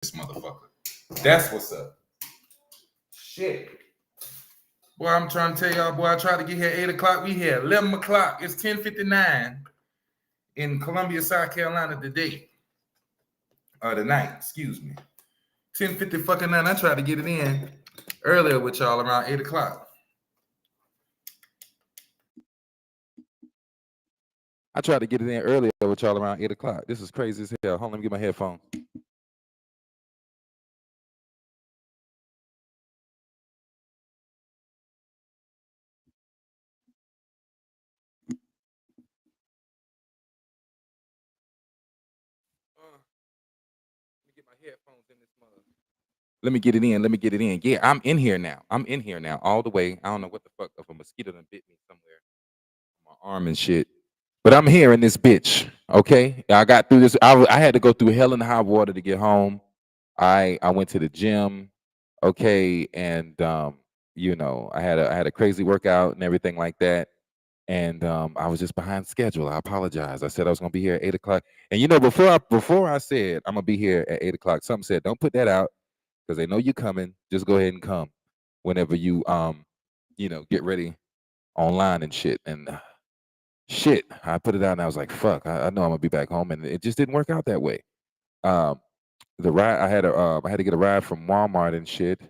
this motherfucker. That's what's up. Shit. Boy, I'm trying to tell y'all, boy, I tried to get here at 8 o'clock. We here 11 o'clock. It's 10:59 in Columbia, South Carolina today. Tonight, excuse me. 10:50 fucking 9. I tried to get it in earlier with y'all around 8 o'clock. I tried to get it in earlier with y'all around 8 o'clock. This is crazy as hell. Hold on, let me get my headphones. Let me get it in. Let me get it in. Yeah, I'm in here now. I'm in here now, all the way. I don't know what the fuck if a mosquito done bit me somewhere on my arm and shit. But I'm here in this bitch. Okay, I got through this. I had to go through hell and high water to get home. I went to the gym. Okay, and you know, I had a crazy workout and everything like that. And I was just behind schedule. I apologize. I said I was gonna be here at 8 o'clock. And you know, before I said I'm gonna be here at 8 o'clock, something said, don't put that out because they know you're coming. Just go ahead and come whenever you you know, get ready online and shit. And shit, I put it out and I was like, fuck, I know I'm gonna be back home, and it just didn't work out that way. Um, the ride I had to get a ride from Walmart and shit.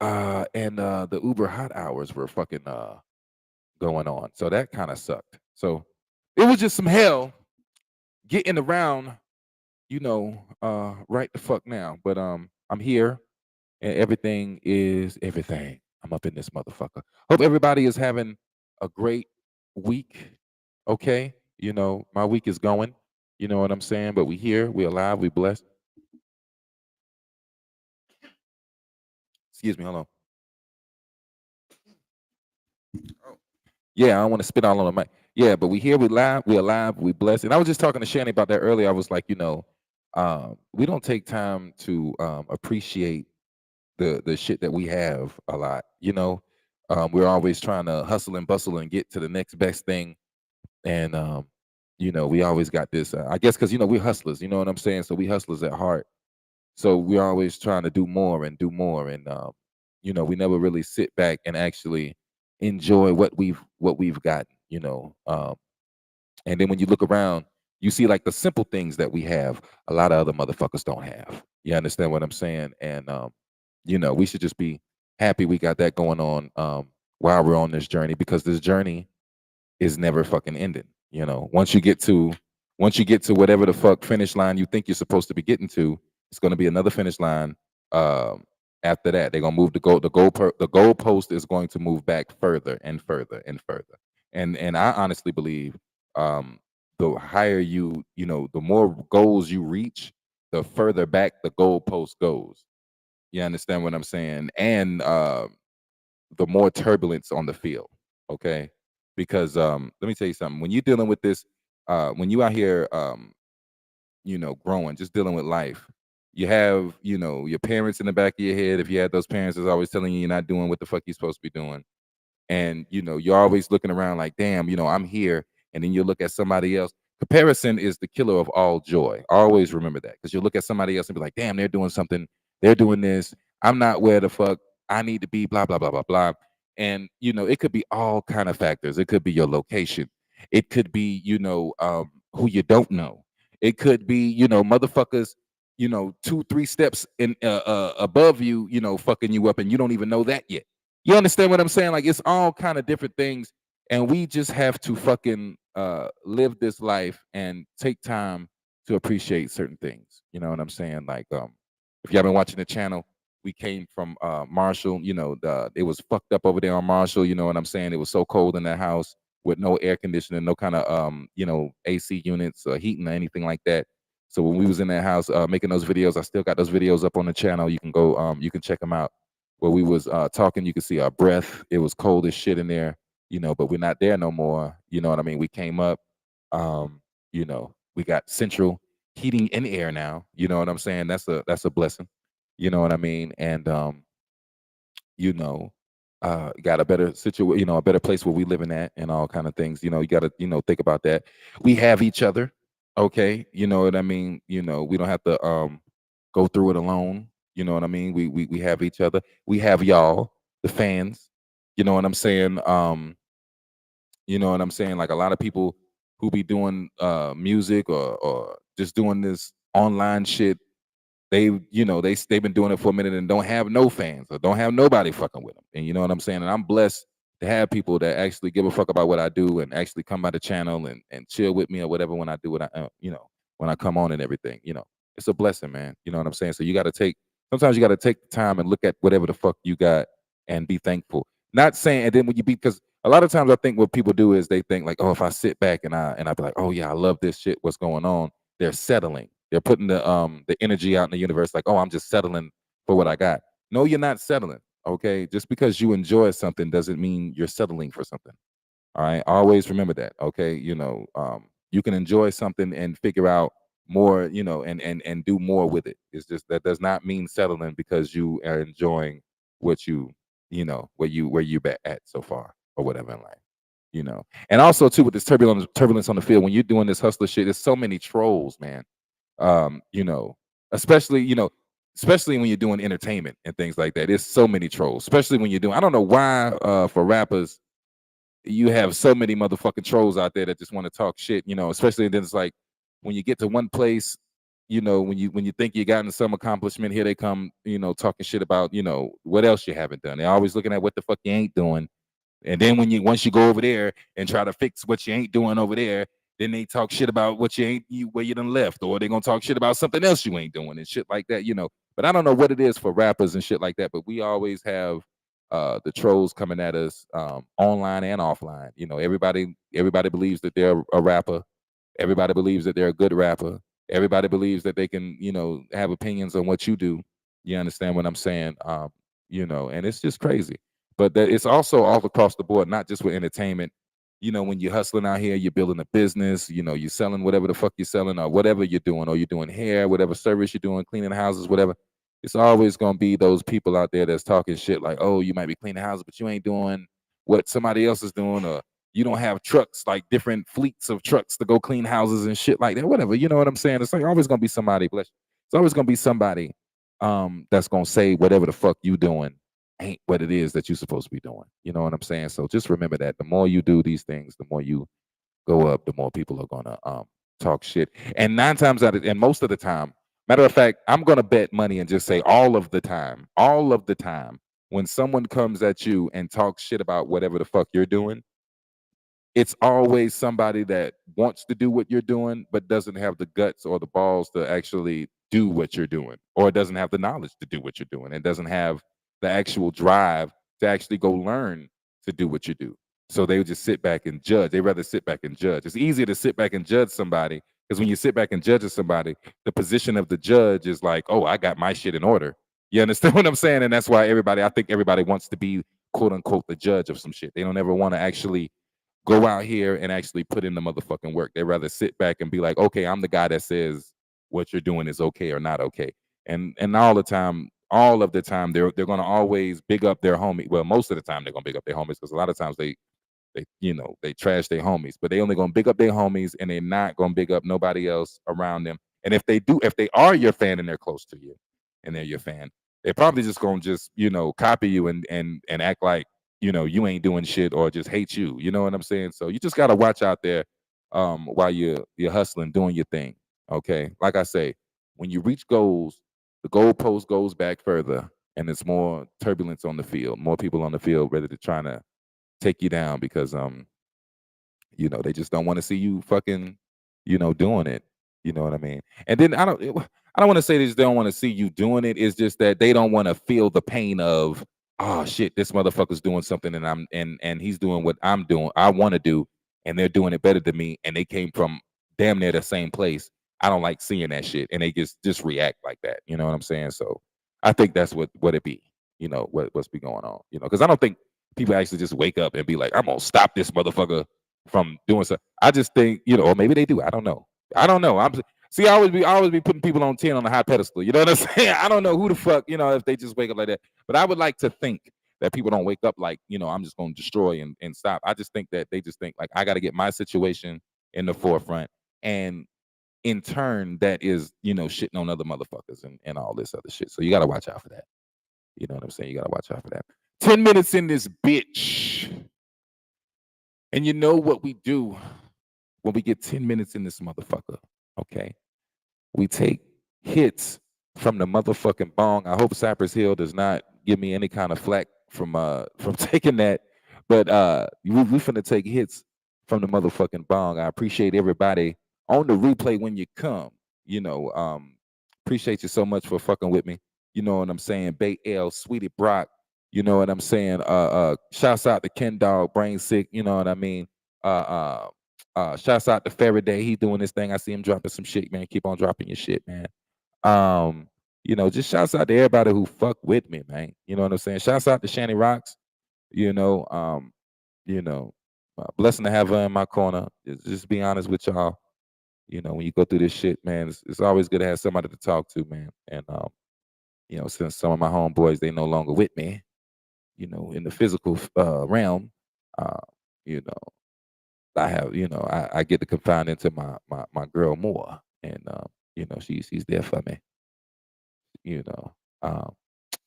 And the Uber hot hours were fucking going on, so that kind of sucked. So it was just some hell getting around, you know, right the fuck now. But I'm here and everything is everything. I'm up in this motherfucker. Hope everybody is having a great week. Okay, you know, my week is going. You know what I'm saying? But we here, we alive, we blessed. Excuse me, hold on. Oh. Yeah, I don't want to spit all on the mic. Yeah, but we here, we live, we alive, we blessed. And I was just talking to Shanny about that earlier. I was like, you know, we don't take time to appreciate the shit that we have a lot. You know, we're always trying to hustle and bustle and get to the next best thing. And you know, we always got this. I guess because you know we're hustlers. You know what I'm saying? So we hustlers at heart. So we're always trying to do more and do more. And you know, we never really sit back and actually enjoy what we've gotten. You know, and then when you look around, you see like the simple things that we have. A lot of other motherfuckers don't have. You understand what I'm saying? And you know, we should just be happy we got that going on while we're on this journey, because this journey is never fucking ending. You know, once you get to whatever the fuck finish line you think you're supposed to be getting to, it's going to be another finish line. After that, they're gonna move the goalpost is going to move back further and further and further. And I honestly believe the higher you know, the more goals you reach, the further back the goalpost goes. You understand what I'm saying? And the more turbulence on the field. Okay, because let me tell you something. When you're dealing with this, when you out here, you know, growing, just dealing with life, you have, you know, your parents in the back of your head. If you had those parents that's always telling you you're not doing what the fuck you're supposed to be doing, and you know you're always looking around like, damn, you know, I'm here. And then you look at somebody else. Comparison is the killer of all joy. Always remember that, because you look at somebody else and be like, damn, they're doing something, they're doing this, I'm not where the fuck I need to be, blah blah blah blah blah. And you know, it could be all kind of factors. It could be your location, it could be, you know, who you don't know, it could be, you know, motherfuckers, you know, 2 3 steps in above you, you know, fucking you up, and you don't even know that yet. You understand what I'm saying? Like, it's all kind of different things, and we just have to fucking live this life and take time to appreciate certain things. You know what I'm saying? Like, if y'all been watching the channel, we came from Marshall. You know, it was fucked up over there on Marshall. You know what I'm saying? It was so cold in that house with no air conditioning, no kind of you know, AC units or heating or anything like that. So when we was in that house making those videos, I still got those videos up on the channel. You can go, you can check them out. Where we was talking, you could see our breath. It was cold as shit in there, you know, but we're not there no more. You know what I mean? We came up, you know, we got central heating and air now. You know what I'm saying? That's a blessing. You know what I mean? And you know, got a better situation, you know, a better place where we living at, and all kind of things. You know, you got to, you know, think about that. We have each other. Okay, you know what I mean? You know, we don't have to go through it alone. You know what I mean? We have each other. We have y'all, the fans. You know what I'm saying? You know what I'm saying? Like a lot of people who be doing music or just doing this online shit, they've been doing it for a minute and don't have no fans or don't have nobody fucking with them. And you know what I'm saying? And I'm blessed to have people that actually give a fuck about what I do and actually come by the channel and chill with me or whatever when I do what when I come on and everything. It's a blessing, man. You know what I'm saying? So sometimes you got to take the time and look at whatever the fuck you got and be thankful. Not saying, and then when you be, because a lot of times I think what people do is they think like, oh, if I sit back and I be like, oh yeah, I love this shit. What's going on? They're settling. They're putting the energy out in the universe, like, oh, I'm just settling for what I got. No, you're not settling. Okay, just because you enjoy something doesn't mean you're settling for something. All right, always remember that. Okay, you can enjoy something and figure out more, and do more with it. It's just that does not mean settling because you are enjoying what where you at so far or whatever in life. And also too with this turbulence on the field when you're doing this hustler shit, there's so many trolls, man. um, you know, especially, especially when you're doing entertainment and things like that. There's so many trolls, especially when you're doing, I don't know why for rappers, you have so many motherfucking trolls out there that just want to talk shit, especially then it's like when you get to one place, when you think you gotten some accomplishment, here they come, talking shit about, what else you haven't done. They're always looking at what the fuck you ain't doing, and then once you go over there and try to fix what you ain't doing over there, then they talk shit about what where you done left, or they gonna talk shit about something else you ain't doing and shit like that. But I don't know what it is for rappers and shit like that. But we always have the trolls coming at us online and offline. Everybody believes that they're a rapper. Everybody believes that they're a good rapper. Everybody believes that they can, have opinions on what you do. You understand what I'm saying? And it's just crazy. But that it's also all across the board, not just with entertainment. When you're hustling out here, you're building a business, you're selling whatever the fuck you're selling or whatever you're doing, or you're doing hair, whatever service you're doing, cleaning houses, whatever. It's always gonna be those people out there that's talking shit like, oh, you might be cleaning houses, but you ain't doing what somebody else is doing, or you don't have trucks, like different fleets of trucks to go clean houses and shit like that. Whatever, you know what I'm saying? It's like always gonna be somebody, bless you. It's always gonna be somebody that's gonna say whatever the fuck you doing ain't what it is that you're supposed to be doing. You know what I'm saying? So just remember that the more you do these things, the more you go up, the more people are gonna talk shit. And and most of the time, matter of fact, I'm gonna bet money and just say all of the time, when someone comes at you and talks shit about whatever the fuck you're doing, it's always somebody that wants to do what you're doing, but doesn't have the guts or the balls to actually do what you're doing, or doesn't have the knowledge to do what you're doing, and doesn't have the actual drive to actually go learn to do what you do. So they would just sit back and judge. They rather sit back and judge. It's easier to sit back and judge somebody because when you sit back and judge somebody, the position of the judge is like, oh, I got my shit in order. You understand what I'm saying? And that's why I think everybody wants to be quote unquote the judge of some shit. They don't ever want to actually go out here and actually put in the motherfucking work. They rather sit back and be like, okay, I'm the guy that says what you're doing is okay or not okay. And all of the time, they're gonna always big up their homie. Well, most of the time they're gonna big up their homies because a lot of times they trash their homies, but they only gonna big up their homies and they're not gonna big up nobody else around them. And if they are your fan and they're close to you and they're your fan, they're probably just gonna just copy you and act like you ain't doing shit or just hate you. You know what I'm saying? So you just gotta watch out there while you're hustling, doing your thing. Okay. Like I say, when you reach goals, the goalpost goes back further and it's more turbulence on the field, more people on the field ready to try to take you down because they just don't want to see you fucking doing it. You know what I mean? And then I don't want to say they just don't want to see you doing it. It's just that they don't want to feel the pain of, oh shit, this motherfucker's doing something and and he's doing what I'm doing I want to do, and they're doing it better than me, and they came from damn near the same place. I don't like seeing that shit, and they just react like that. You know what I'm saying? So I think that's what it be. What's be going on. Because I don't think people actually just wake up and be like, I'm gonna stop this motherfucker from doing something. I just think, or maybe they do. I don't know. I don't know. See, I always be putting people on 10 on a high pedestal. You know what I'm saying? I don't know who the fuck, if they just wake up like that. But I would like to think that people don't wake up like, I'm just gonna destroy and stop. I just think that they just think like I gotta get my situation in the forefront. And in turn that is, shitting on other motherfuckers and all this other shit. So you gotta watch out for that. You know what I'm saying? You gotta watch out for that. 10 minutes in this bitch. And you know what we do when we get 10 minutes in this motherfucker, okay? We take hits from the motherfucking bong. I hope Cypress Hill does not give me any kind of flack from taking that. But we finna take hits from the motherfucking bong. I appreciate everybody on the replay when you come. Appreciate you so much for fucking with me. You know what I'm saying? Bay L, Sweetie Brock. You know what I'm saying? Shouts out to Ken Dog, Brain Sick. You know what I mean? Shouts out to Faraday. He's doing this thing. I see him dropping some shit, man. Keep on dropping your shit, man. Just shouts out to everybody who fuck with me, man. You know what I'm saying? Shouts out to Shanny Rocks. Blessing to have her in my corner. Just be honest with y'all. When you go through this shit, man, it's always good to have somebody to talk to, man. And since some of my homeboys they no longer with me, in the physical realm, you know, I have, I get to confide into my girl more, and she's there for me, you know, um,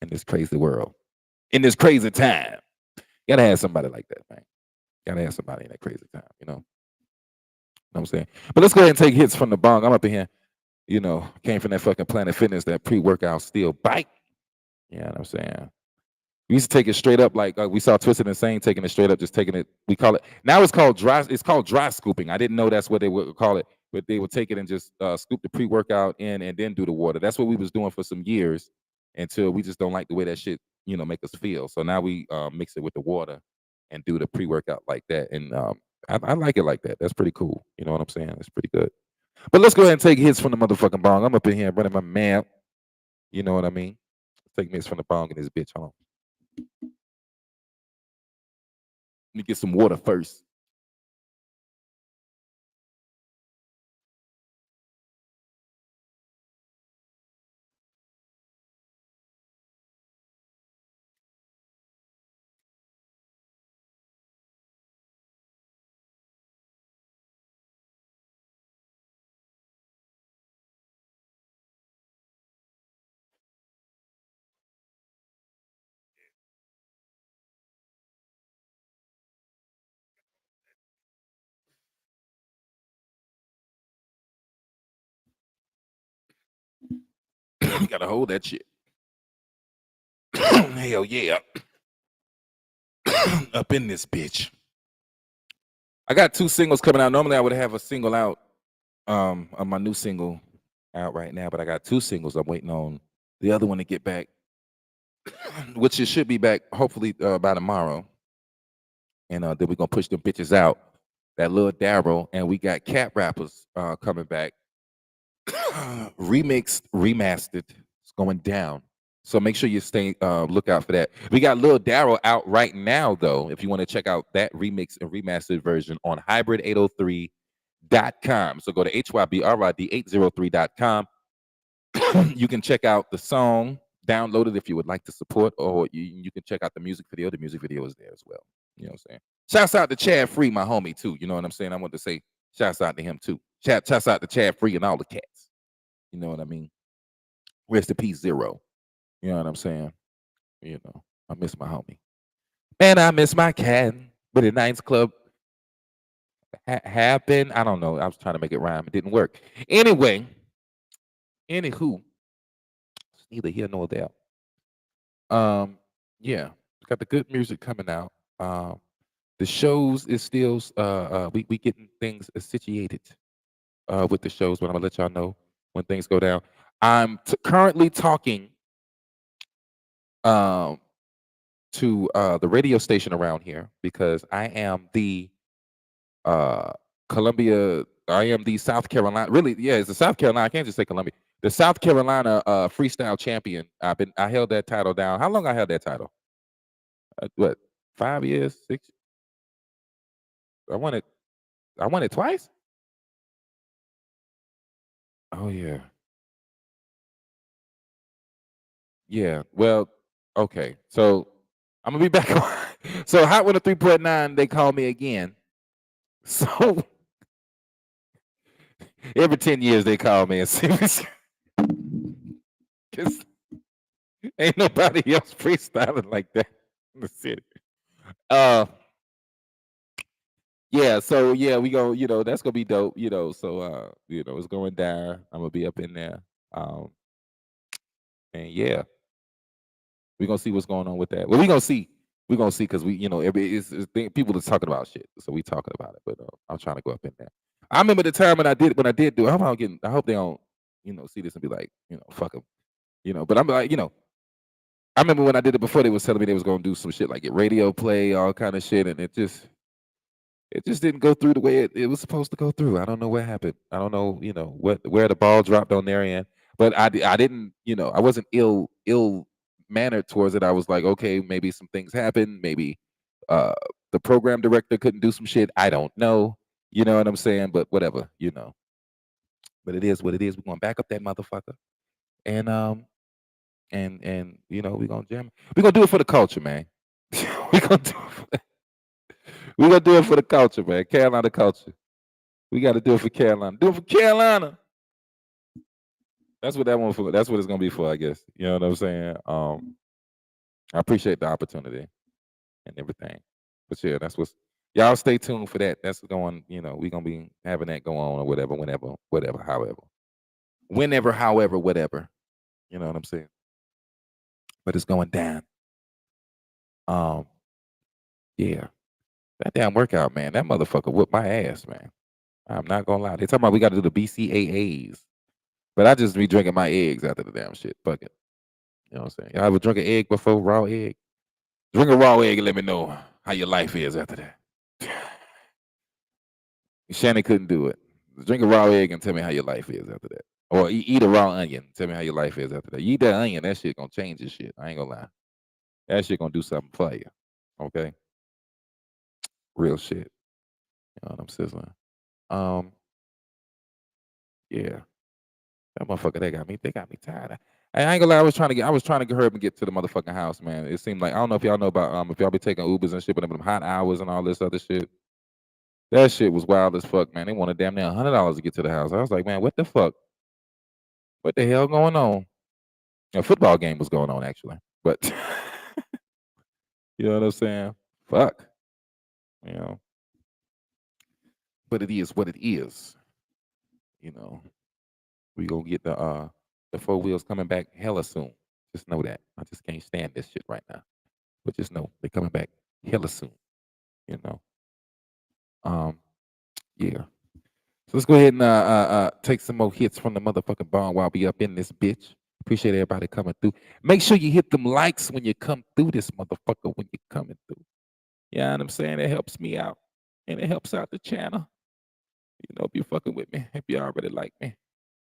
in this crazy world, in this crazy time. Gotta have somebody like that, man. Gotta have somebody in that crazy time, Know what I'm saying? But let's go ahead and take hits from the bong. I'm up in here, came from that fucking Planet Fitness, that pre-workout steel bike. You know what I'm saying? We used to take it straight up, like we saw Twisted Insane taking it straight up, just taking it. We call it now. It's called dry. It's called dry scooping. I didn't know that's what they would call it, but they would take it and just scoop the pre-workout in and then do the water. That's what we was doing for some years until we just don't like the way that shit, make us feel. So now we mix it with the water and do the pre-workout like that. And I like it like that. That's pretty cool. You know what I'm saying? It's pretty good. But let's go ahead and take hits from the motherfucking bong. I'm up in here running my mouth. You know what I mean? Take hits from the bong in this bitch. Hold on. Let me get some water first. You gotta hold that shit. Hell yeah. Up in this bitch. I got 2 singles coming out. Normally I would have a single out on my new single out right now, but I got 2 singles. I'm waiting on the other one to get back, which it should be back hopefully by tomorrow. And then we're gonna push them bitches out. That Lil Darryl, and we got Cat Rappers coming back. Remixed, remastered. It's going down. So make sure you stay look out for that. We got Lil Darryl out right now, though. If you want to check out that remix and remastered version on HyBrid803.com. So go to HyBrid803.com. You can check out the song, download it if you would like to support, or you can check out the music video. The music video is there as well. You know what I'm saying? Shouts out to Chad Free, my homie, too. You know what I'm saying? I want to say shouts out to him, too. Shouts out to Chad Free and all the cats. You know what I mean? Rest in peace, Zero. You know what I'm saying? I miss my homie. Man, I miss my cat. But the Nines Club happened. I don't know. I was trying to make it rhyme. It didn't work. Anyway, anywho, it's neither here nor there. Yeah, got the good music coming out. The shows is still we getting things situated with the shows, but I'm gonna let y'all know when things go down. I'm currently talking to the radio station around here because I am the Columbia. I am the South Carolina. Really, yeah, it's the South Carolina. I can't just say Columbia. The South Carolina freestyle champion. I held that title down. How long I held that title? What? 5 years? 6? I won it. I won it twice. Oh yeah. Yeah. Well, okay. So I'm gonna be back on. So Hot 103.9, they call me again. So Every 10 years they call me and see me. Cause ain't nobody else freestyling like that in the city. Yeah, so yeah, we go, that's gonna be dope, So it's going down. I'm gonna be up in there. Um, and yeah, we're gonna see what's going on with that. Well, we're gonna see. We're gonna see because people are talking about shit. So we talking about it, but I'm trying to go up in there. I remember the time when I did do it. I hope they don't, see this and be like, fuck them. But I'm like, I remember when I did it before, they was telling me they was gonna do some shit like get radio play, all kind of shit, and it just didn't go through the way it was supposed to go through. I don't know what happened. I don't know, where the ball dropped on their end. But I didn't, I wasn't ill mannered towards it. I was like, okay, maybe some things happened. Maybe uh the program director couldn't do some shit. I don't know. You know what I'm saying? But whatever. But it is what it is. We're gonna back up that motherfucker. And we're gonna jam. We're gonna do it for the culture, man. we're gonna do it for, we're gonna do it for the culture, man. Carolina culture. We got to do it for Carolina. Do it for Carolina. That's what that one for. That's what it's gonna be for, I guess. You know what I'm saying? I appreciate the opportunity and everything. But yeah, that's what's. Y'all stay tuned for that. That's going. We're gonna be having that go on or whatever, whenever, however, whatever. You know what I'm saying? But it's going down. Um, yeah, that damn workout, man. That motherfucker whooped my ass, man. I'm not gonna lie. They talking about we got to do the BCAAs. But I just be drinking my eggs after the damn shit. Fuck it. You know what I'm saying? Y'all ever drink an egg before, raw egg? Drink a raw egg and let me know how your life is after that. Shannon couldn't do it. Drink a raw egg and tell me how your life is after that. Or eat a raw onion. Tell me how your life is after that. You eat that onion, that shit gonna change your shit. I ain't gonna lie. That shit gonna do something for you. Okay? Real shit. You know what I'm sizzling. Yeah. That motherfucker, they got me tired. I ain't gonna lie, I was trying to hurry up and get to the motherfucking house, man. It seemed like I don't know if y'all know about if y'all be taking Ubers and shit, but them hot hours and all this other shit. That shit was wild as fuck, man. They wanted damn near $100 to get to the house. I was like, man, what the fuck? What the hell going on? A football game was going on actually, but you know what I'm saying? Fuck, you know. But it is what it is. You know, we gonna get the four wheels coming back hella soon. Just know that. I just can't stand this shit right now. But just know they're coming back hella soon. You know. Yeah. So let's go ahead and take some more hits from the motherfucking barn while we up in this bitch. Appreciate everybody coming through. Make sure you hit them likes when you come through this motherfucker when you're coming through. You know what I'm saying? It helps me out. And it helps out the channel. You know, if you're fucking with me, if you already like me.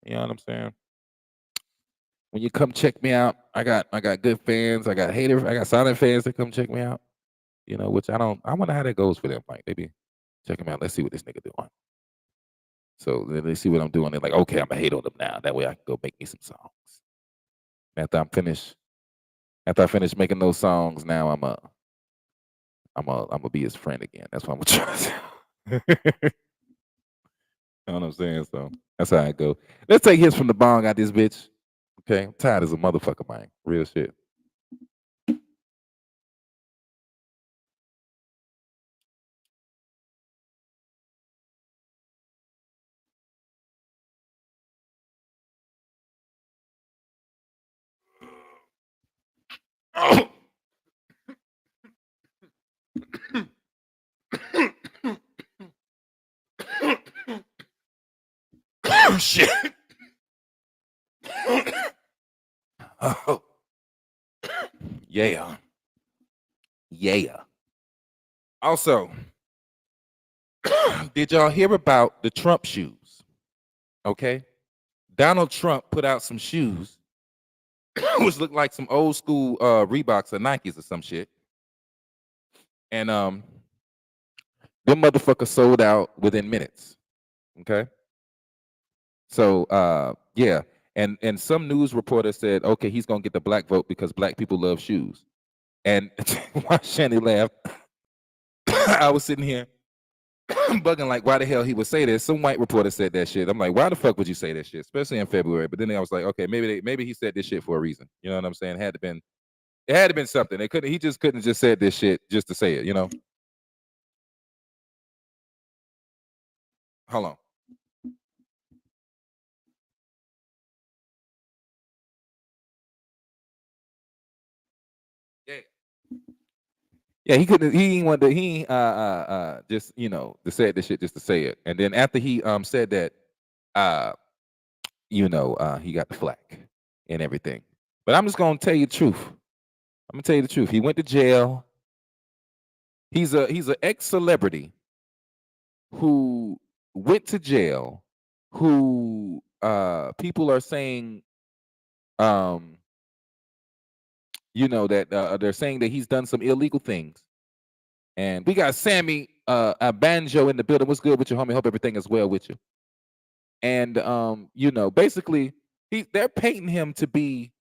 You know what I'm saying? When you come check me out, I got good fans, I got haters, I got silent fans that come check me out. You know, which I wonder how that goes for them. Like, they be check him out. Let's see what this nigga doing. So then they see what I'm doing. They're like, okay, I'm gonna hate on them now. That way I can go make me some songs. After I finish making those songs, now I'm gonna be his friend again. That's what I'm gonna try to do. You know what I'm saying? So that's how I go. Let's take hits from the bong out this bitch. Okay, I'm tired as a motherfucker, man. Real shit. Oh. Oh shit. Oh. Yeah. Yeah. Also, did y'all hear about the Trump shoes? Okay. Donald Trump put out some shoes which look like some old school Reeboks or Nikes or some shit. And them motherfuckers sold out within minutes. Okay. So yeah. And some news reporter said, okay, he's gonna get the black vote because black people love shoes. And why Shanny laughed? I was sitting here I'm bugging like, why the hell he would say this? Some white reporter said that shit. I'm like, why the fuck would you say that shit, especially in February? But then I was like, okay, maybe he said this shit for a reason. You know what I'm saying? It had to been something. He just couldn't just said this shit just to say it. You know? Hold on. Yeah. Yeah, he couldn't. He ain't want to. He ain't, just to say this shit just to say it. And then after he said that, uh, he got the flack and everything. But I'm just gonna tell you the truth. I'm gonna tell you the truth. He went to jail. He's an ex celebrity who went to jail. Who people are saying, um, that they're saying that he's done some illegal things. And we got Sammy a Banjo in the building. What's good with you, homie? Hope everything is well with you. And basically, they're painting him to be,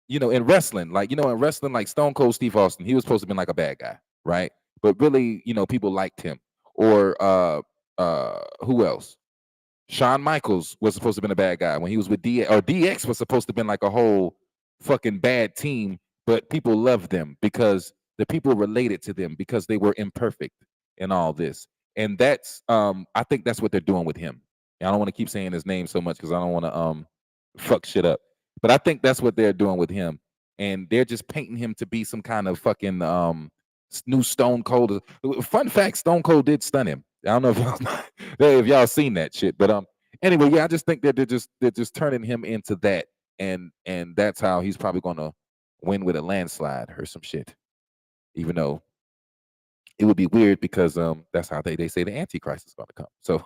in wrestling, like Stone Cold Steve Austin, he was supposed to be like a bad guy, right? But really, people liked him. Or who else? Shawn Michaels was supposed to have been a bad guy when he was with DX, or DX was supposed to have been like a whole fucking bad team, but people loved them because the people related to them because they were imperfect in all this. And that's I think that's what they're doing with him. And I don't want to keep saying his name so much because I don't want to fuck shit up. But I think that's what they're doing with him. And they're just painting him to be some kind of fucking new Stone Cold. Fun fact, Stone Cold did stun him. I don't know if y'all seen that shit, but anyway, yeah, I just think that they're just turning him into that, and that's how he's probably gonna win with a landslide or some shit. Even though it would be weird because that's how they say the Antichrist is gonna come. So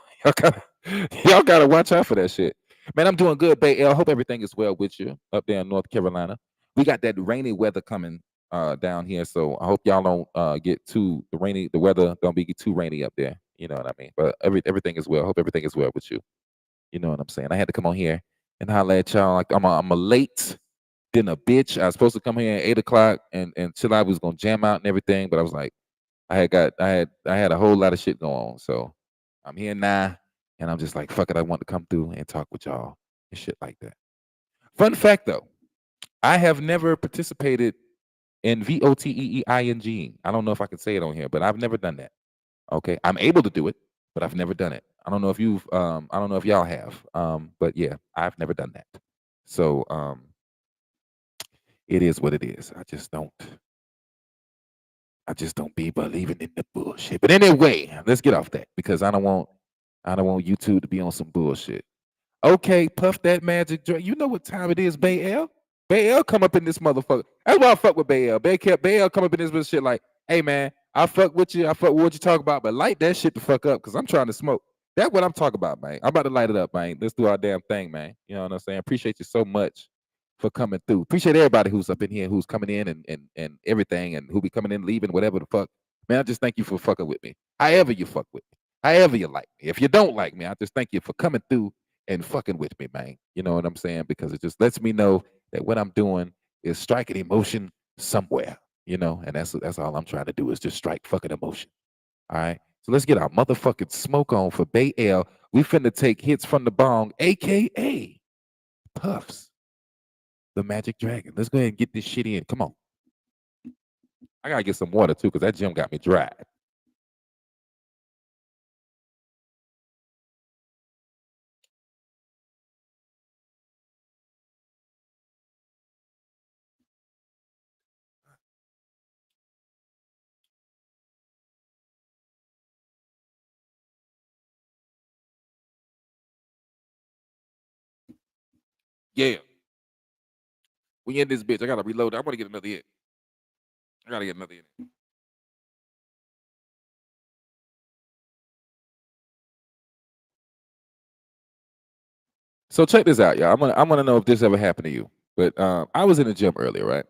y'all gotta watch out for that shit. Man, I'm doing good, Bay L. Hope everything is well with you up there in North Carolina. We got that rainy weather coming down here, so I hope y'all don't get the weather don't be too rainy up there. You know what I mean? But everything is well. Hope everything is well with you. You know what I'm saying? I had to come on here and holler at y'all. Like I'm a late than a bitch. I was supposed to come here at 8 o'clock and chill out. We was gonna jam out and everything, but I was like, I had a whole lot of shit going on. So I'm here now, and I'm just like, fuck it. I want to come through and talk with y'all and shit like that. Fun fact though, I have never participated in VOTEEING. I don't know if I can say it on here, but I've never done that. Okay, I'm able to do it, but I've never done it. I don't know if I don't know if y'all have, but yeah, I've never done that. So it is what it is. I just don't be believing in the bullshit. But anyway, let's get off that because I don't want YouTube to be on some bullshit. Okay, puff that magic drink. You know what time it is, Bay L? Bay L come up in this motherfucker. That's why I fuck with Bay L. Bay L come up in this shit like, hey man, I fuck with you. I fuck with what you talk about, but light that shit the fuck up because I'm trying to smoke. That's what I'm talking about, man. I'm about to light it up, man. Let's do our damn thing, man. You know what I'm saying? Appreciate you so much for coming through. Appreciate everybody who's up in here, who's coming in and everything, and who be coming in, leaving, whatever the fuck. Man, I just thank you for fucking with me. However you fuck with me. However you like me. If you don't like me, I just thank you for coming through and fucking with me, man. You know what I'm saying? Because it just lets me know that what I'm doing is striking emotion somewhere, and that's all I'm trying to do is just strike fucking emotion. All right. So let's get our motherfucking smoke on for Bay L. We finna take hits from the bong, aka Puffs, the Magic Dragon. Let's go ahead and get this shit in. Come on. I gotta get some water too, because that gym got me dry. Yeah. We in this bitch. I gotta reload. I want to get another hit. I gotta get another hit. So check this out, y'all. I'm gonna know if this ever happened to you. But I was in the gym earlier, right?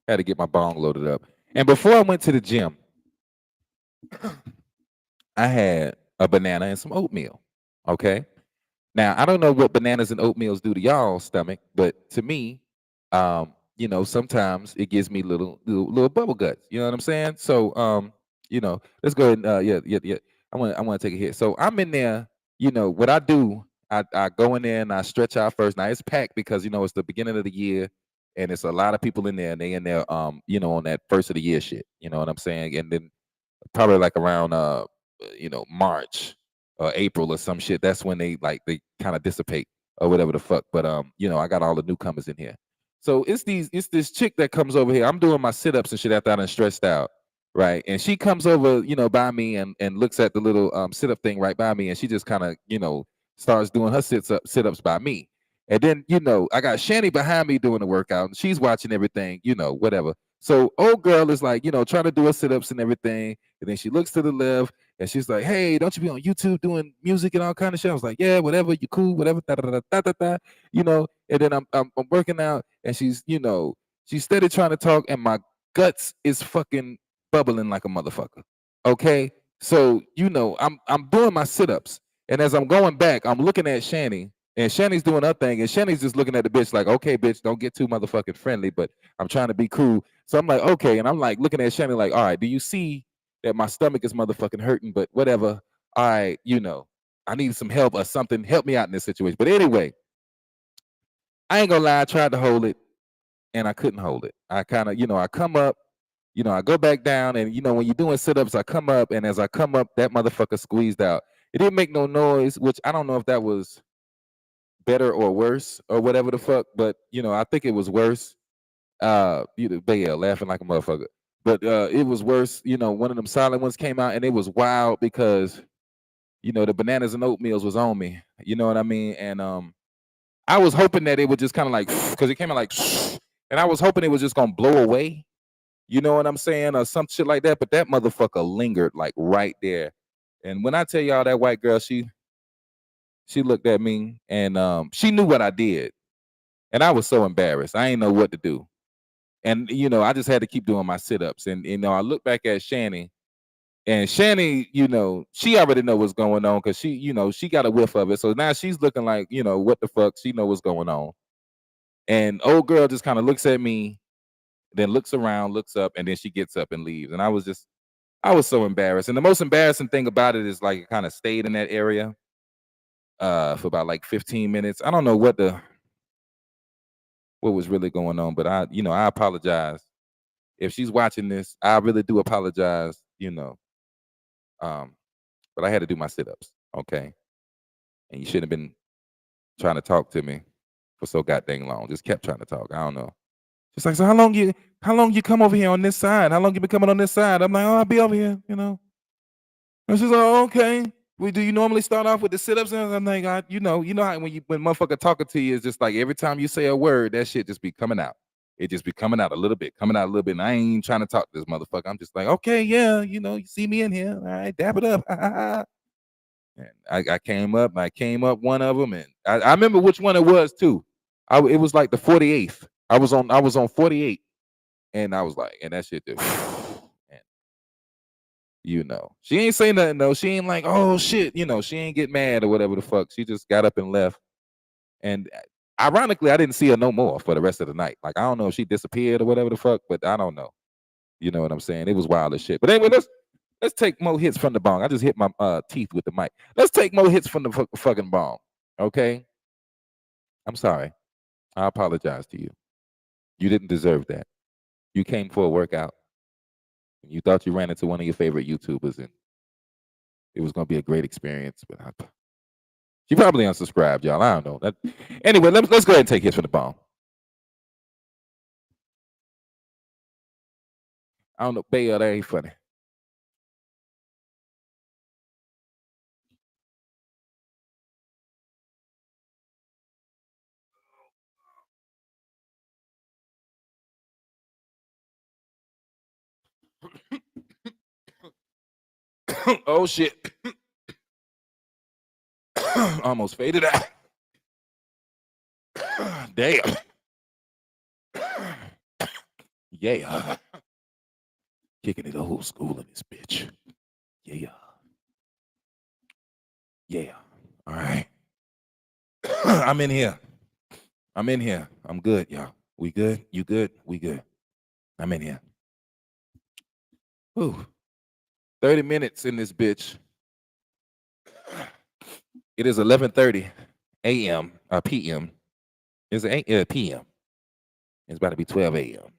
Had to get my bong loaded up. And before I went to the gym, I had a banana and some oatmeal. Okay. Now I don't know what bananas and oatmeals do to y'all's stomach, but to me, sometimes it gives me little bubble guts. You know what I'm saying? So, let's go ahead and yeah. I want to take a hit. So I'm in there. What I do, I go in there and I stretch out first. Now it's packed because it's the beginning of the year, and it's a lot of people in there, and they in there, on that first of the year shit. You know what I'm saying? And then probably like around March or April or some shit. That's when they kind of dissipate or whatever the fuck. But I got all the newcomers in here. So it's this chick that comes over here. I'm doing my sit-ups and shit after I done stressed out. Right. And she comes over, by me and looks at the little sit-up thing right by me, and she just kind of, starts doing her sit-ups by me. And then, I got Shani behind me doing the workout, and she's watching everything, whatever. So old girl is like, trying to do her sit-ups and everything. And then she looks to the left and she's like, "Hey, don't you be on YouTube doing music and all kind of shit?" I was like, "Yeah, whatever, you cool, whatever." Da, da, da, da, da, da, And then I'm working out, and she's steady trying to talk, and my guts is fucking bubbling like a motherfucker. Okay, so I'm doing my sit-ups, and as I'm going back, I'm looking at Shani, and Shani's doing her thing, and Shani's just looking at the bitch like, "Okay, bitch, don't get too motherfucking friendly," but I'm trying to be cool. So I'm like, "Okay," and I'm like looking at Shani like, "All right, do you see that my stomach is motherfucking hurting, but whatever. I need some help or something. Help me out in this situation." But anyway, I ain't gonna lie, I tried to hold it and I couldn't hold it. I kind of, I come up, I go back down, and when you're doing sit-ups, I come up, and as I come up, that motherfucker squeezed out. It didn't make no noise, which I don't know if that was better or worse or whatever the fuck, but I think it was worse. But yeah, laughing like a motherfucker. But it was worse. One of them silent ones came out, and it was wild because the bananas and oatmeals was on me. You know what I mean? And I was hoping that it would just kind of like, because it came out like, and I was hoping it was just gonna blow away. You know what I'm saying, or some shit like that. But that motherfucker lingered like right there. And when I tell y'all that white girl, she looked at me and she knew what I did, and I was so embarrassed. I ain't know what to do. And I just had to keep doing my sit-ups. And I look back at Shani, and Shani, she already know what's going on because she got a whiff of it. So now she's looking like, what the fuck? She know what's going on. And old girl just kind of looks at me, then looks around, looks up, and then she gets up and leaves. And I was so embarrassed. And the most embarrassing thing about it is like it kind of stayed in that area for about like 15 minutes. I don't know what was really going on, but I apologize. If she's watching this, I really do apologize, Um, but I had to do my sit-ups, okay? And you shouldn't have been trying to talk to me for so goddamn long. Just kept trying to talk. I don't know. She's like, "So how long you come over here on this side? How long you been coming on this side?" I'm like, "Oh, I'll be over here." And she's like, "Oh, okay. Well, do you normally start off with the sit-ups?" And I'm like, you know how when motherfucker talking to you, it's just like every time you say a word, that shit just be coming out. It just be coming out a little bit, coming out a little bit. And I ain't trying to talk to this motherfucker. I'm just like, "Okay, yeah, you see me in here. All right, dap it up." And I came up one of them, and I remember which one it was too. It was like the 48th. I was on 48, and I was like, and that shit just, and she ain't say nothing though. She ain't like, "Oh shit," she ain't get mad or whatever the fuck. She just got up and left. And ironically, I didn't see her no more for the rest of the night. Like I don't know if she disappeared or whatever the fuck, but I don't know. You know what I'm saying? It was wild as shit. But anyway, let's take more hits from the bong. I just hit my teeth with the mic. Let's take more hits from the fucking bong. Okay? I'm sorry. I apologize to you. You didn't deserve that. You came for a workout. And you thought you ran into one of your favorite YouTubers, and it was gonna be a great experience. But she probably unsubscribed, y'all. I don't know. Anyway, let's go ahead and take hits from the bong. I don't know, Bayo, that ain't funny. Oh shit. Almost faded out. Damn. Yeah. Kicking it old school in this bitch. Yeah. Yeah. All right. I'm in here. I'm good, y'all. We good? You good? We good. I'm in here. Whew. 30 minutes in this bitch. It is 11:30 a.m. p.m. It's p.m. It's about to be 12 a.m. You know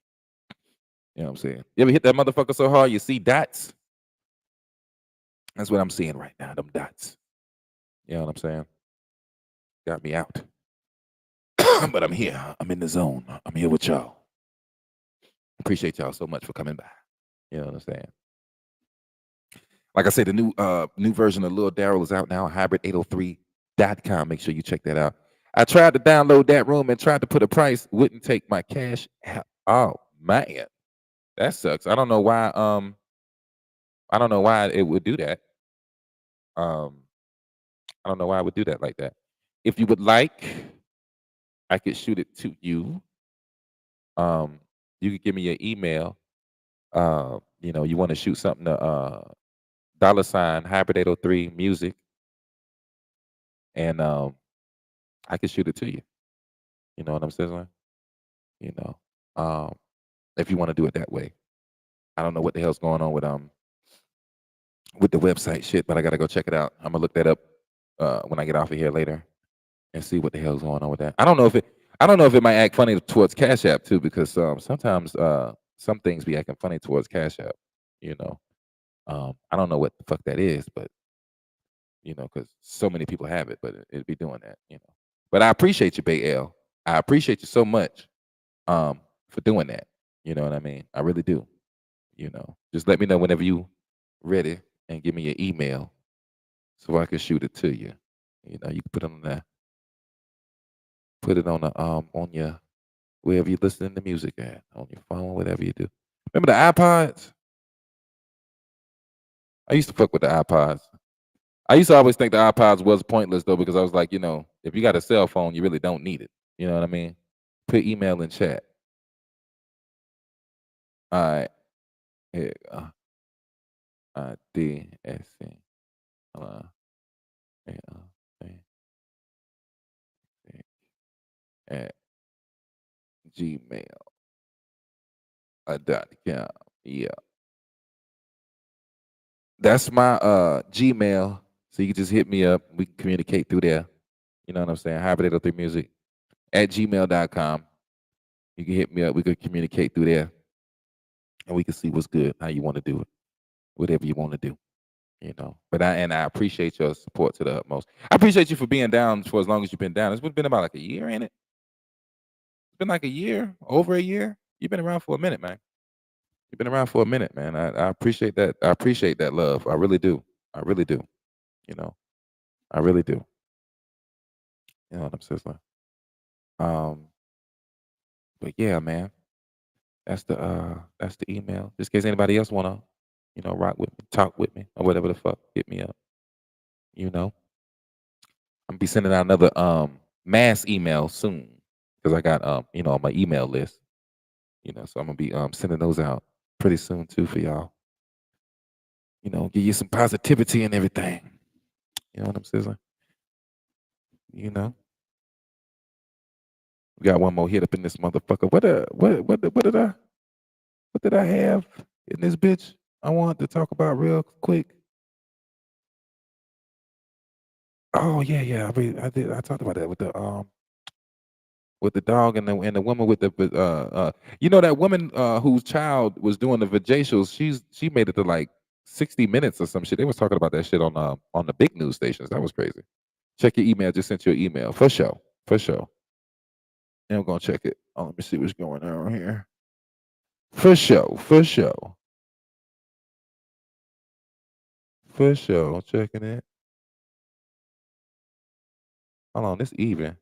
what I'm saying? You ever hit that motherfucker so hard you see dots? That's what I'm seeing right now, them dots. You know what I'm saying? Got me out. But I'm here. I'm in the zone. I'm here with y'all. Appreciate y'all so much for coming by. You know what I'm saying? Like I said, the new version of Lil Daryl is out now, HyBrid803.com. Make sure you check that out. I tried to download that room and tried to put a price, wouldn't take my cash out. Oh man. That sucks. I don't know why it would do that. I don't know why I would do that like that. If you would like, I could shoot it to you. You could give me your email. You want to shoot something to $ HyBrid803 music, and I could shoot it to you. You know what I'm saying? You know, if you want to do it that way. I don't know what the hell's going on with the website shit, but I gotta go check it out. I'm gonna look that up when I get off of here later and see what the hell's going on with that. I don't know if it might act funny towards Cash App too, because sometimes some things be acting funny towards Cash App. You know, I don't know what the fuck that is, but because so many people have it, but it'd be doing that. But I appreciate you, Bay L. I appreciate you so much for doing that. You know what I mean? I really do. Just let me know whenever you ready and give me your email so I can shoot it to you. You can put it on the on your wherever you're listening to music at, on your phone, whatever you do. Remember the iPods? I used to fuck with the iPods. I used to always think the iPods was pointless though, because I was like, if you got a cell phone, you really don't need it. You know what I mean? Put email in chat. All right. Here you go. DSC. At gmail.com. Yeah. That's my Gmail. So you can just hit me up. We can communicate through there. You know what I'm saying? HyBrid803 Music at gmail.com. You can hit me up. We could communicate through there. And we can see what's good, how you want to do it. Whatever you want to do. But I appreciate your support to the utmost. I appreciate you for being down for as long as you've been down. It's been about like a year, ain't it? It's been like a year, over a year. You've been around for a minute, man. You've been around for a minute, man. I appreciate that. I appreciate that love. I really do. I really do. I really do. You know what I'm saying? But yeah, man. That's the email. Just in case anybody else wanna, rock with me, talk with me, or whatever the fuck, hit me up. I'm gonna be sending out another mass email soon. Because I got on my email list. So I'm gonna be sending those out pretty soon too for y'all. Give you some positivity and everything. You know what I'm saying? We got one more hit up in this motherfucker. What did I have in this bitch? I wanted to talk about real quick. Oh yeah. I did. I talked about that with the dog and the woman with the that woman whose child was doing the vajacials. She made it to like 60 minutes or some shit. They was talking about that shit on the big news stations. That was crazy. Check your email. Just sent you an email for sure. For sure. And I'm gonna check it. Oh, let me see what's going on here. For sure. For sure. For sure. Checking it. Hold on, this even.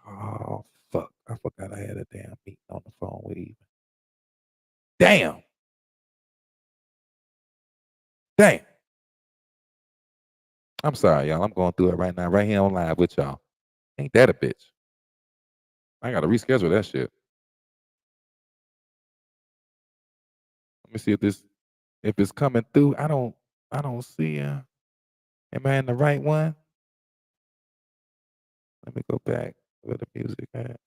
Oh fuck! I forgot I had a damn meeting on the phone with even. Damn. Damn. I'm sorry, y'all. I'm going through it right now, right here on live with y'all. Ain't that a bitch? I gotta reschedule that shit. Let me see if it's coming through. I don't see. Am I in the right one? Let me go back where the music at.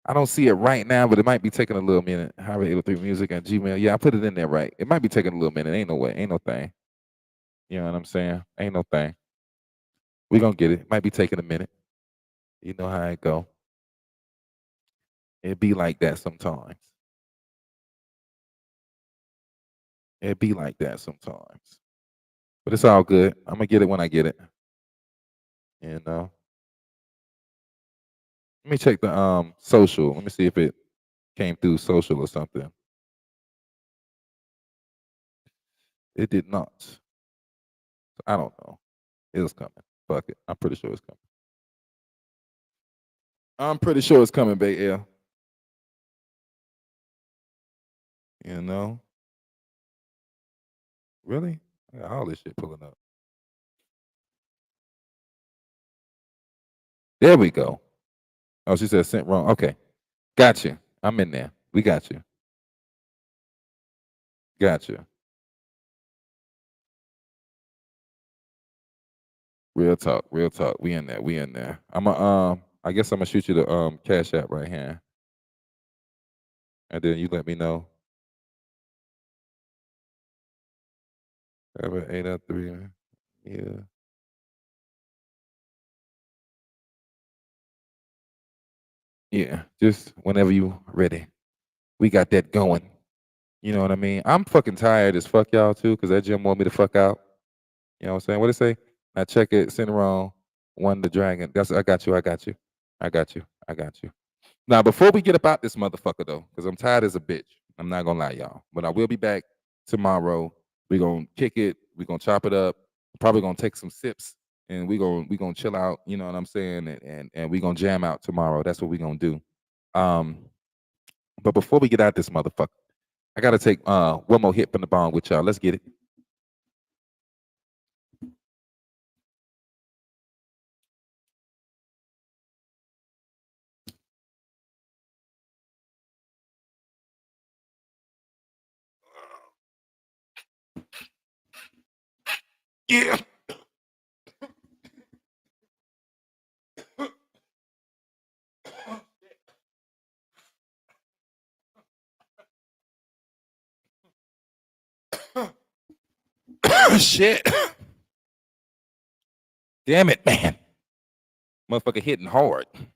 I don't see it right now, but it might be taking a little minute. HyBrid803 Music and Gmail. Yeah, I put it in there right. It might be taking a little minute. Ain't no way. Ain't no thing. You know what I'm saying? Ain't no thing. We gonna get it. Might be taking a minute. You know how it go. It be like that sometimes. It be like that sometimes. But it's all good. I'm gonna get it when I get it. You know. Let me check the social. Let me see if it came through social or something. It did not. I don't know. It was coming. Fuck it. I'm pretty sure it's coming. I'm pretty sure it's coming, Bay L. You know? Really? I got all this shit pulling up. There we go. Oh, she said sent wrong. Okay. Got you. I'm in there. We got you. Got you. Real talk. Real talk. We in there. We in there. I guess I'm gonna shoot you the Cash App right here. And then you let me know. HyBrid803. Yeah. Yeah. Just whenever you ready. We got that going. You know what I mean? I'm fucking tired as fuck, y'all, too, because that gym want me to fuck out. You know what I'm saying? What it say? Now check it, send wrong, won the dragon. I got you, I got you. I got you, I got you. Now, before we get about this motherfucker, though, because I'm tired as a bitch. I'm not gonna lie, y'all. But I will be back tomorrow. We're gonna kick it, we're gonna chop it up, probably gonna take some sips, and we gonna chill out, you know what I'm saying? And we're gonna jam out tomorrow. That's what we're gonna do. Um, but before we get out this motherfucker, I gotta take one more hit from the bong with y'all. Let's get it. Yeah. Shit. Damn it, man. Motherfucker hitting hard. Man,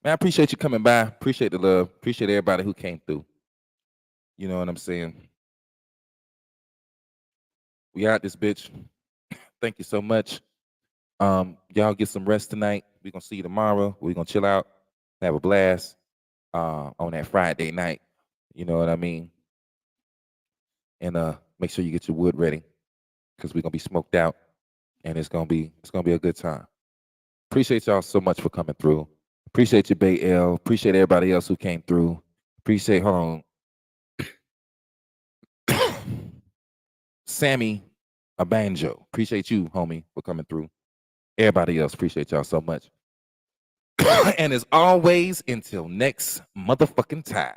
I appreciate you coming by. Appreciate the love. Appreciate everybody who came through. You know what I'm saying? We out this bitch. Thank you so much. Y'all get some rest tonight. We're gonna see you tomorrow. We're gonna chill out, have a blast on that Friday night. You know what I mean? And make sure you get your wood ready because we're gonna be smoked out and it's gonna be a good time. Appreciate y'all so much for coming through. Appreciate you, Bay L. Appreciate everybody else who came through. Appreciate, hold on. Sammy Abanjo. Appreciate you, homie, for coming through. Everybody else, appreciate y'all so much. And as always, until next motherfucking time.